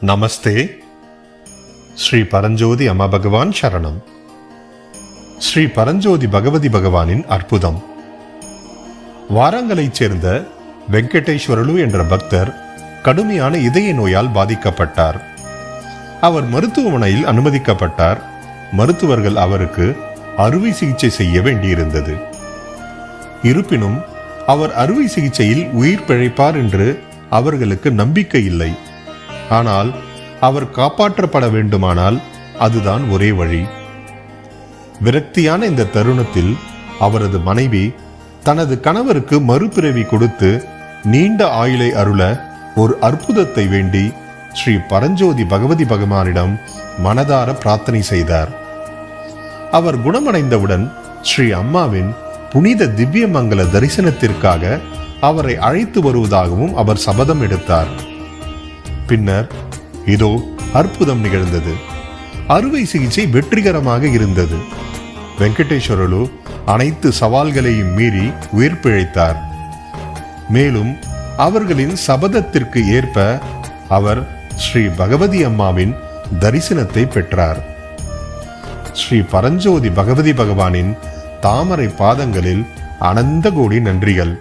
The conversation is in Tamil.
நமஸ்தே. ஸ்ரீ பரஞ்சோதி அம்மா பகவான் சரணம். ஸ்ரீ பரஞ்சோதி பகவதி பகவானின் அற்புதம். வாராங்கலைச் சேர்ந்த வெங்கடேஸ்வரலு என்ற பக்தர் கடுமையான இதய நோயால் பாதிக்கப்பட்டார். அவர் மருத்துவமனையில் அனுமதிக்கப்பட்டார். மருத்துவர்கள் அவருக்கு அறுவை சிகிச்சை செய்ய வேண்டியிருந்தது. இருப்பினும் அவர் அறுவை சிகிச்சையில் உயிர் பிழைப்பார் என்று அவர்களுக்கு நம்பிக்கை இல்லை. ஆனால் அவர் காப்பாற்றப்பட வேண்டுமானால் அதுதான் ஒரே வழி. விரக்தியான இந்த தருணத்தில் அவரது மனைவி தனது கணவருக்கு மறுபிறவி கொடுத்து நீண்ட ஆயுளை அருள ஒரு அற்புதத்தை வேண்டி ஸ்ரீ பரஞ்சோதி பகவதி பகவானிடம் மனதார பிரார்த்தனை செய்தார். அவர் குணமடைந்தவுடன் ஸ்ரீ அம்மாவின் புனித திவ்யமங்கல தரிசனத்திற்காக அவரை அழைத்து வருவதாகவும் அவர் சபதம் எடுத்தார். பின்னர் இதோ அற்புதம் நிகழ்ந்தது. அறுவை சிகிச்சை வெற்றிகரமாக இருந்தது. வெங்கடேஸ்வரலு அனைத்து சவால்களையும் மீறி உயிர் பிழைத்தார். மேலும் அவர்களின் சபதத்திற்கு ஏற்ப அவர் ஸ்ரீ பகவதி அம்மாவின் தரிசனத்தை பெற்றார். ஸ்ரீ பரஞ்சோதி பகவதி பகவானின் தாமரை பாதங்களில் அனந்த கோடி நன்றிகள்.